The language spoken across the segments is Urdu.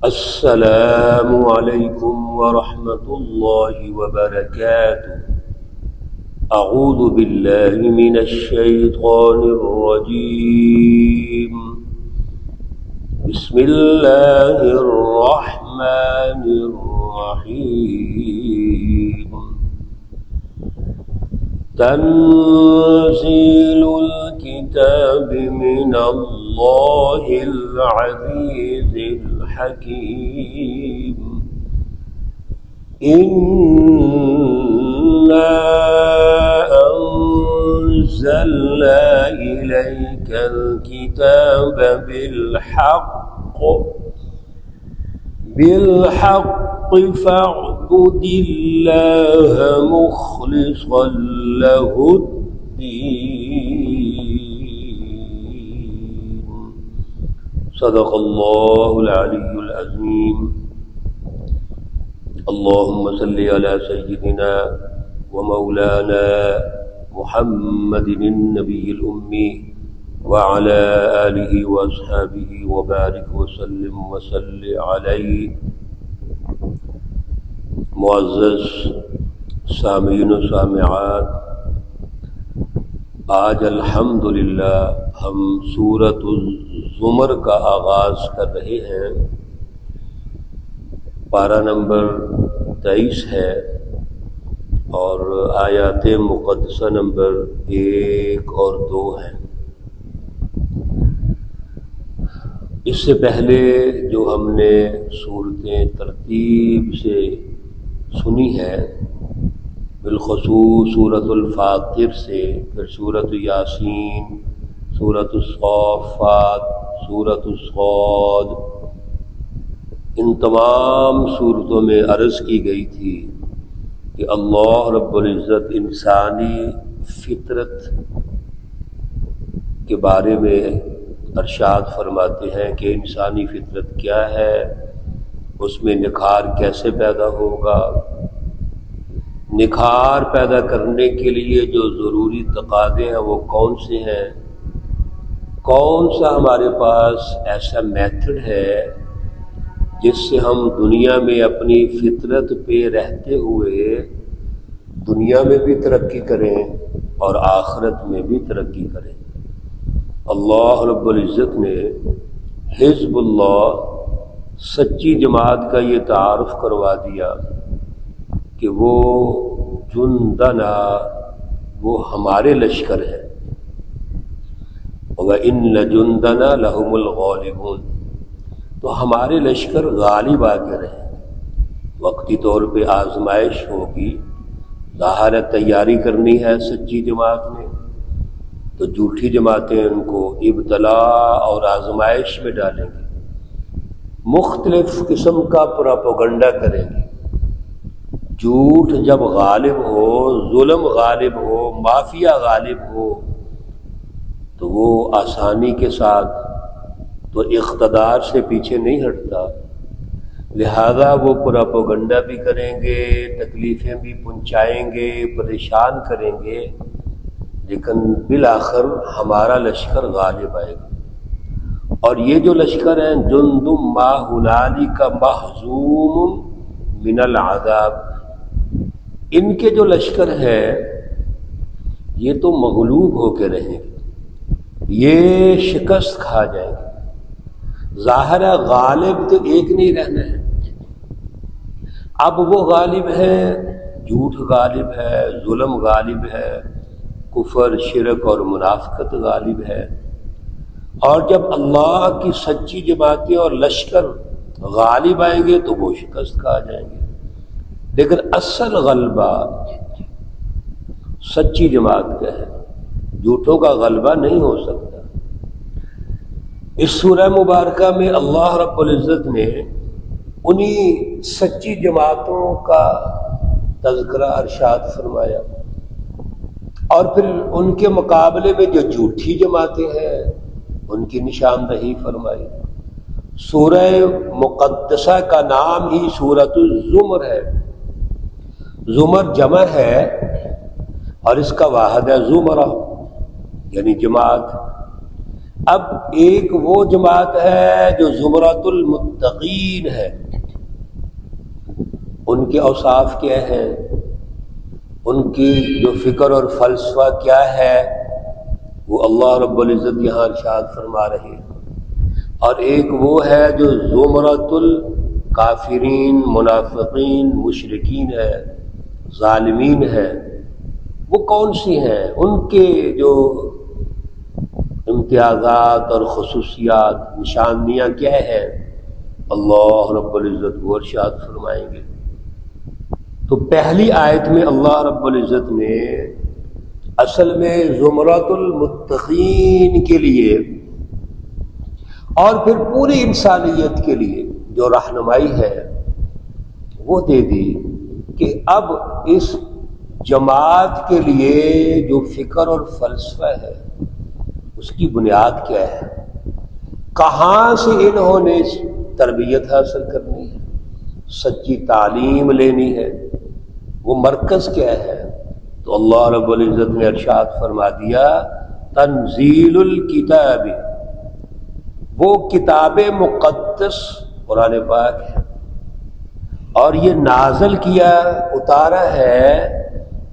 السلام علیکم ورحمۃ اللہ وبرکاتہ۔ اعوذ باللہ من الشیطان الرجیم، بسم اللہ الرحمن الرحیم۔ تنزیل الکتاب من اللہ العزیز الحکیم۔ إِنَّا أَنزَلْنَا إِلَيْكَ الْكِتَابَ بِالْحَقِّ فَاعْبُدِ اللَّهَ مُخْلِصًا لَهُ الدِّينَ۔ صدق اللہ العلی العظیم۔ اللہم صلی علی سیدنا ومولانا محمد النبی الأمی وعلی آلہ واصحابہ وبارک وسلم وصلی علیہ۔ معزز سامعین و سامعات، آج الحمدللہ ہم سورۃ الزمر کا آغاز کر رہے ہیں۔ پارہ نمبر 23 ہے اور آیات مقدسہ نمبر 1 اور 2 ہیں۔ اس سے پہلے جو ہم نے صورتیں ترتیب سے سنی ہیں، بالخصوص سورۃ الفاطر سے، پھر سورۃ یاسین، سورۃ الصافات، سورۃ الصاد، ان تمام صورتوں میں عرض کی گئی تھی کہ اللہ رب العزت انسانی فطرت کے بارے میں ارشاد فرماتے ہیں کہ انسانی فطرت کیا ہے، اس میں نکھار کیسے پیدا ہوگا، نکھار پیدا کرنے کے لیے جو ضروری تقاضے ہیں وہ کون سے ہیں، کون سا ہمارے پاس ایسا میتھڈ ہے جس سے ہم دنیا میں اپنی فطرت پہ رہتے ہوئے دنیا میں بھی ترقی کریں اور آخرت میں بھی ترقی کریں۔ اللہ رب العزت نے حزب اللہ سچی جماعت کا یہ تعارف کروا دیا کہ وہ جندنا، وہ ہمارے لشکر ہے۔ وَإِنَّ جُندَنَا لَهُمُ الْغَالِبُونَ، تو ہمارے لشکر غالب آ کے رہیں گے۔ وقتی طور پہ آزمائش ہوگی، ظاہر تیاری کرنی ہے سچی جماعت نے، تو جھوٹی جماعتیں ان کو ابتلا اور آزمائش میں ڈالیں گی، مختلف قسم کا پروپیگنڈا کریں گی۔ جھوٹ جب غالب ہو، ظلم غالب ہو، مافیا غالب ہو، تو وہ آسانی کے ساتھ تو اقتدار سے پیچھے نہیں ہٹتا، لہذا وہ پروپیگنڈا بھی کریں گے، تکلیفیں بھی پہنچائیں گے، پریشان کریں گے، لیکن بالآخر ہمارا لشکر غالب آئے گا۔ اور یہ جو لشکر ہیں، جند ما ہنالک محزوم من العذاب، ان کے جو لشکر ہیں یہ تو مغلوب ہو کے رہیں گے، یہ شکست کھا جائیں گے۔ ظاہر غالب تو ایک نہیں رہنا ہے، اب وہ غالب ہے، جھوٹ غالب ہے، ظلم غالب ہے، کفر، شرک اور منافقت غالب ہے۔ اور جب اللہ کی سچی جماعتیں اور لشکر غالب آئیں گے تو وہ شکست کھا جائیں گے، لیکن اصل غلبہ سچی جماعت کا ہے، جھوٹوں کا غلبہ نہیں ہو سکتا۔ اس سورہ مبارکہ میں اللہ رب العزت نے انہی سچی جماعتوں کا تذکرہ ارشاد فرمایا، اور پھر ان کے مقابلے میں جو جھوٹی جماعتیں ہیں ان کی نشاندہی فرمائی۔ سورہ مقدسہ کا نام ہی سورۃ الزمر ہے، زمر جمع ہے اور اس کا واحد ہے زمرہ، یعنی جماعت۔ اب ایک وہ جماعت ہے جو زمرۃ المتقین ہے، ان کے اوصاف کیا ہیں، ان کی جو فکر اور فلسفہ کیا ہے، وہ اللہ رب العزت یہاں ارشاد فرما رہے ہیں۔ اور ایک وہ ہے جو زمرۃ الکافرین، منافقین، مشرکین ہے، ظالمین ہے۔ وہ کون سی ہیں؟ ان کے جو امتیازات اور خصوصیات، نشانیاں کیا ہیں، اللہ رب العزت وہ ارشاد فرمائیں گے۔ تو پہلی آیت میں اللہ رب العزت نے اصل میں زمرۃ المتقین کے لیے اور پھر پوری انسانیت کے لیے جو رہنمائی ہے وہ دے دی کہ اب اس جماعت کے لیے جو فکر اور فلسفہ ہے اس کی بنیاد کیا ہے، کہاں سے انہوں نے تربیت حاصل کرنی ہے، سچی تعلیم لینی ہے، وہ مرکز کیا ہے۔ تو اللہ رب العزت نے ارشاد فرما دیا تنزیل الکتاب، وہ کتاب مقدس قرآن پاک ہے، اور یہ نازل کیا، اتارا ہے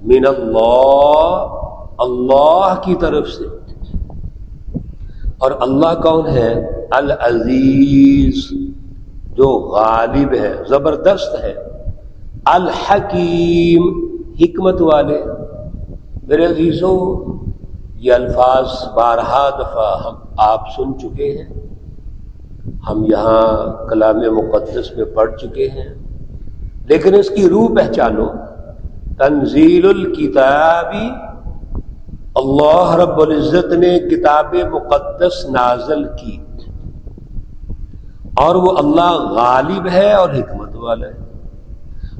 من اللہ، اللہ کی طرف سے۔ اور اللہ کون ہے؟ العزیز، جو غالب ہے، زبردست ہے، الحکیم، حکمت والے۔ میرے عزیزو، یہ الفاظ بارہا دفعہ ہم آپ سن چکے ہیں، ہم یہاں کلام مقدس میں پڑھ چکے ہیں، لیکن اس کی روح پہچانو۔ تنزیل الکتابی، اللہ رب العزت نے کتاب مقدس نازل کی، اور وہ اللہ غالب ہے اور حکمت والا ہے۔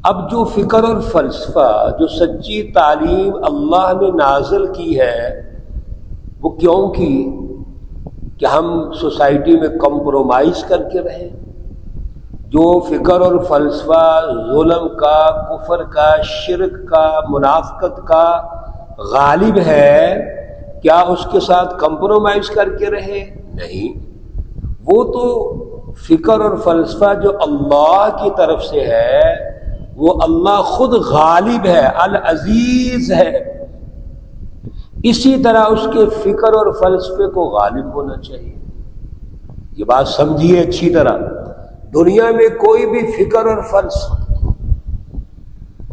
اب جو فکر اور فلسفہ، جو سچی تعلیم اللہ نے نازل کی ہے، وہ کیوں کی؟ کہ ہم سوسائٹی میں کمپرومائز کر کے رہیں۔ جو فکر اور فلسفہ ظلم کا، کفر کا، شرک کا، منافقت کا غالب ہے، کیا اس کے ساتھ کمپرومائز کر کے رہے؟ نہیں، وہ تو فکر اور فلسفہ جو اللہ کی طرف سے ہے، وہ اللہ خود غالب ہے، العزیز ہے۔ اسی طرح اس کے فکر اور فلسفے کو غالب ہونا چاہیے۔ یہ بات سمجھیے اچھی طرح، دنیا میں کوئی بھی فکر اور فلسفہ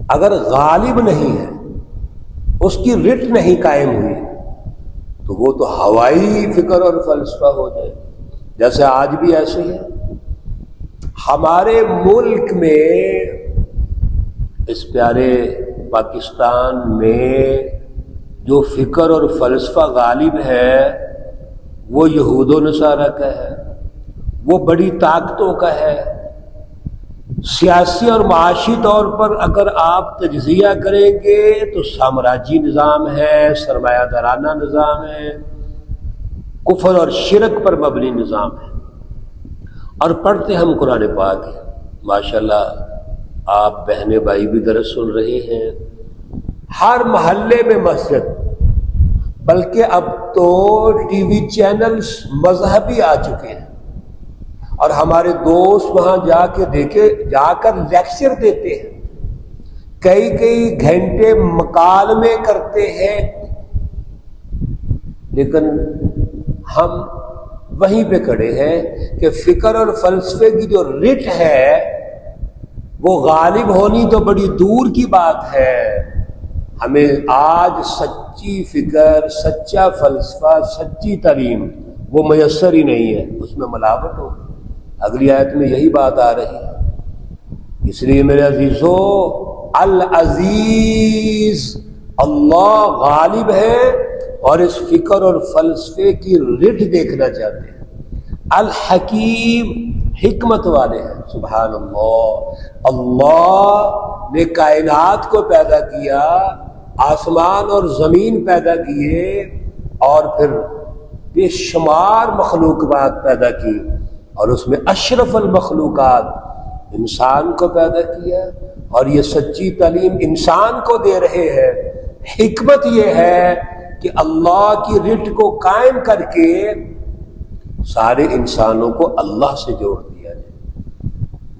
اگر غالب نہیں ہے، اس کی رٹ نہیں قائم ہوئی، تو وہ تو ہوائی فکر اور فلسفہ ہو جائے، جیسے آج بھی ایسے ہے۔ ہمارے ملک میں، اس پیارے پاکستان میں جو فکر اور فلسفہ غالب ہے، وہ یہود و نصارہ کا ہے، وہ بڑی طاقتوں کا ہے۔ سیاسی اور معاشی طور پر اگر آپ تجزیہ کریں گے تو سامراجی نظام ہے، سرمایہ دارانہ نظام ہے، کفر اور شرک پر مبنی نظام ہے۔ اور پڑھتے ہم قرآن پاک ہیں، ماشاءاللہ آپ بہنیں بھائی بھی درس سن رہے ہیں، ہر محلے میں مسجد، بلکہ اب تو ٹی وی چینلز مذہبی آ چکے ہیں، اور ہمارے دوست وہاں جا کر لیکچر دیتے ہیں، کئی گھنٹے مکالمے کرتے ہیں، لیکن ہم وہیں پہ کھڑے ہیں کہ فکر اور فلسفے کی جو رٹ ہے وہ غالب ہونی تو بڑی دور کی بات ہے۔ ہمیں آج سچی فکر، سچا فلسفہ، سچی تعلیم وہ میسر ہی نہیں ہے، اس میں ملاوٹ ہوگی۔ اگلی آیت میں یہی بات آ رہی ہے۔ اس لیے میرے عزیزو، العزیز، اللہ غالب ہے، اور اس فکر اور فلسفے کی رٹ دیکھنا چاہتے ہیں۔ الحکیم، حکمت والے ہیں۔ سبحان اللہ، اللہ نے کائنات کو پیدا کیا، آسمان اور زمین پیدا کیے، اور پھر بے شمار مخلوقات پیدا کی، اور اس میں اشرف المخلوقات انسان کو پیدا کیا، اور یہ سچی تعلیم انسان کو دے رہے ہیں۔ حکمت یہ ہے کہ اللہ کی رٹ کو قائم کر کے سارے انسانوں کو اللہ سے جوڑ دیا جائے،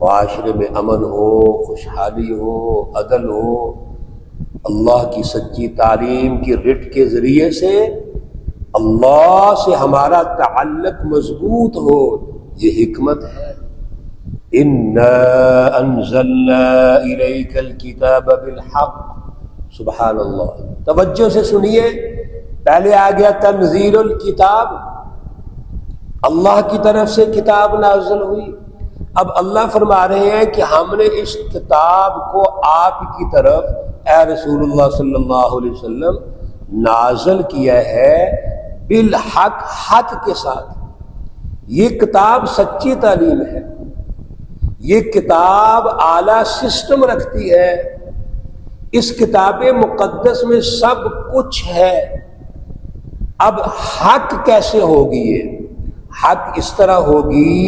معاشرے میں امن ہو، خوشحالی ہو، عدل ہو، اللہ کی سچی تعلیم کی رٹ کے ذریعے سے اللہ سے ہمارا تعلق مضبوط ہو، یہ حکمت ہے۔ اِنَّا أَنزَلْنَا إِلَيْكَ الْكِتَابَ بِالْحَقِّ، سبحان اللہ، توجہ سے سنیے، پہلے آ گیا تنزیل الکتاب، اللہ کی طرف سے کتاب نازل ہوئی، اب اللہ فرما رہے ہیں کہ ہم نے اس کتاب کو آپ کی طرف اے رسول اللہ صلی اللہ علیہ وسلم نازل کیا ہے بالحق، حق کے ساتھ۔ یہ کتاب سچی تعلیم ہے، یہ کتاب اعلیٰ سسٹم رکھتی ہے، اس کتاب مقدس میں سب کچھ ہے۔ اب حق کیسے ہوگی؟ یہ حق اس طرح ہوگی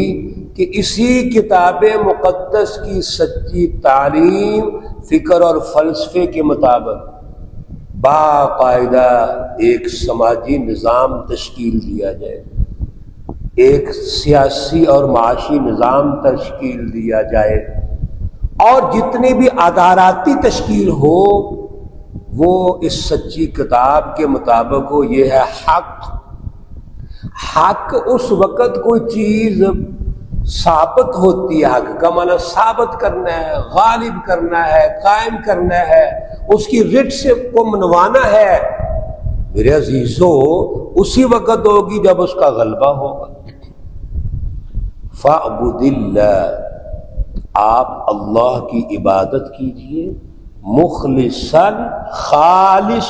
کہ اسی کتاب مقدس کی سچی تعلیم، فکر اور فلسفے کے مطابق باقاعدہ ایک سماجی نظام تشکیل دیا جائے، ایک سیاسی اور معاشی نظام تشکیل دیا جائے، اور جتنی بھی اداراتی تشکیل ہو وہ اس سچی کتاب کے مطابق ہو۔ یہ ہے حق۔ حق اس وقت کوئی چیز ثابت ہوتی ہے، حق کا معنی ثابت کرنا ہے، غالب کرنا ہے، قائم کرنا ہے، اس کی رٹ سے کو منوانا ہے۔ میرے عزیزو، اسی وقت ہوگی جب اس کا غلبہ ہوگا۔ فَاعْبُدِ اللَّهَ، آپ اللہ کی عبادت کیجئے، مخلصاً، خالص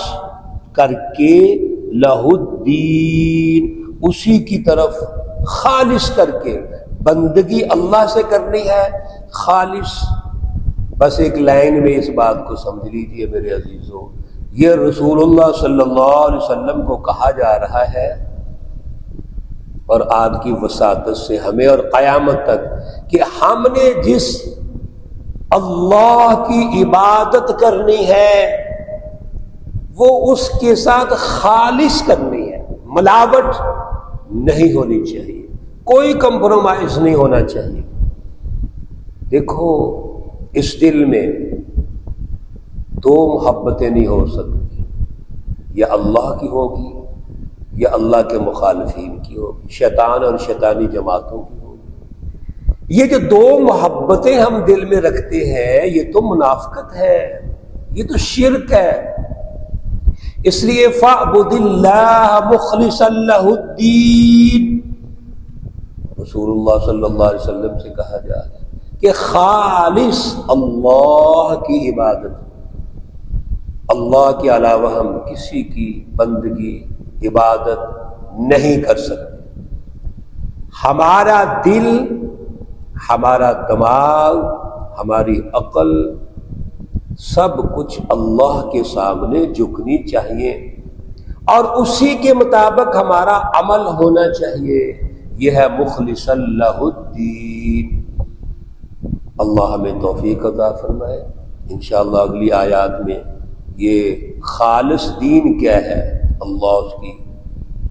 کر کے، لہ الدین، اسی کی طرف خالص کر کے، بندگی اللہ سے کرنی ہے خالص۔ بس ایک لائن میں اس بات کو سمجھ لیجئے میرے عزیزو، یہ رسول اللہ صلی اللہ علیہ وسلم کو کہا جا رہا ہے، اور آپ کی وساطت سے ہمیں اور قیامت تک، کہ ہم نے جس اللہ کی عبادت کرنی ہے وہ اس کے ساتھ خالص کرنی ہے، ملاوٹ نہیں ہونی چاہیے، کوئی کمپرومائز نہیں ہونا چاہیے۔ دیکھو، اس دل میں دو محبتیں نہیں ہو سکتی، یا اللہ کی ہوگی یا اللہ کے مخالفین کی ہوگی، شیطان اور شیطانی جماعتوں کی ہوگی۔ یہ جو دو محبتیں ہم دل میں رکھتے ہیں، یہ تو منافقت ہے، یہ تو شرک ہے۔ اس لیے فَاعْبُدِ اللَّهَ مُخْلِصًا لَهُ الدِّينَ، رسول اللہ صلی اللہ علیہ وسلم سے کہا جا رہا ہے کہ خالص اللہ کی عبادت، اللہ کے علاوہ ہم کسی کی بندگی عبادت نہیں کر سکتے۔ ہمارا دل، ہمارا دماغ، ہماری عقل، سب کچھ اللہ کے سامنے جھکنی چاہیے، اور اسی کے مطابق ہمارا عمل ہونا چاہیے۔ یہ ہے مخلصاً لہ الدین۔ اللہ ہمیں توفیق عطا فرمائے۔ انشاءاللہ اگلی آیات میں یہ خالص دین کیا ہے اللہ اس کی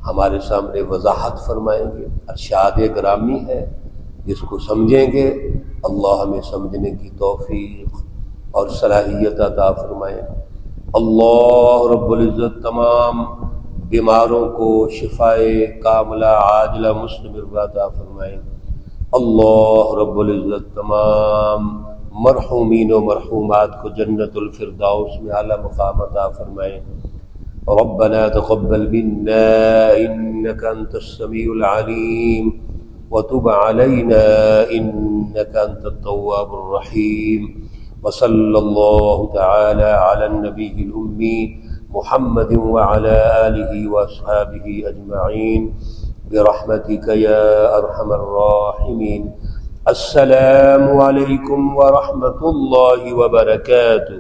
ہمارے سامنے وضاحت فرمائیں گے، ارشاد گرامی ہے، جس کو سمجھیں گے اللہ ہمیں سمجھنے کی توفیق اور صلاحیت عطا فرمائے۔ اللہ رب العزت تمام بیماروں کو شفائے کاملہ عاجلہ مستمرہ عطا فرمائے۔ اللہ رب العزت تمام مرحومین و مرحومات کو جنت الفردوس میں اعلیٰ مقام عطا فرمائے۔ ربنا تقبل منا انك انت السميع العليم وتب علينا انك انت التواب الرحيم، وصلى الله تعالى على النبي الأمي محمد وعلى آله وأصحابه أجمعين برحمتك يا أرحم الراحمين۔ السلام عليكم ورحمة الله وبركاته۔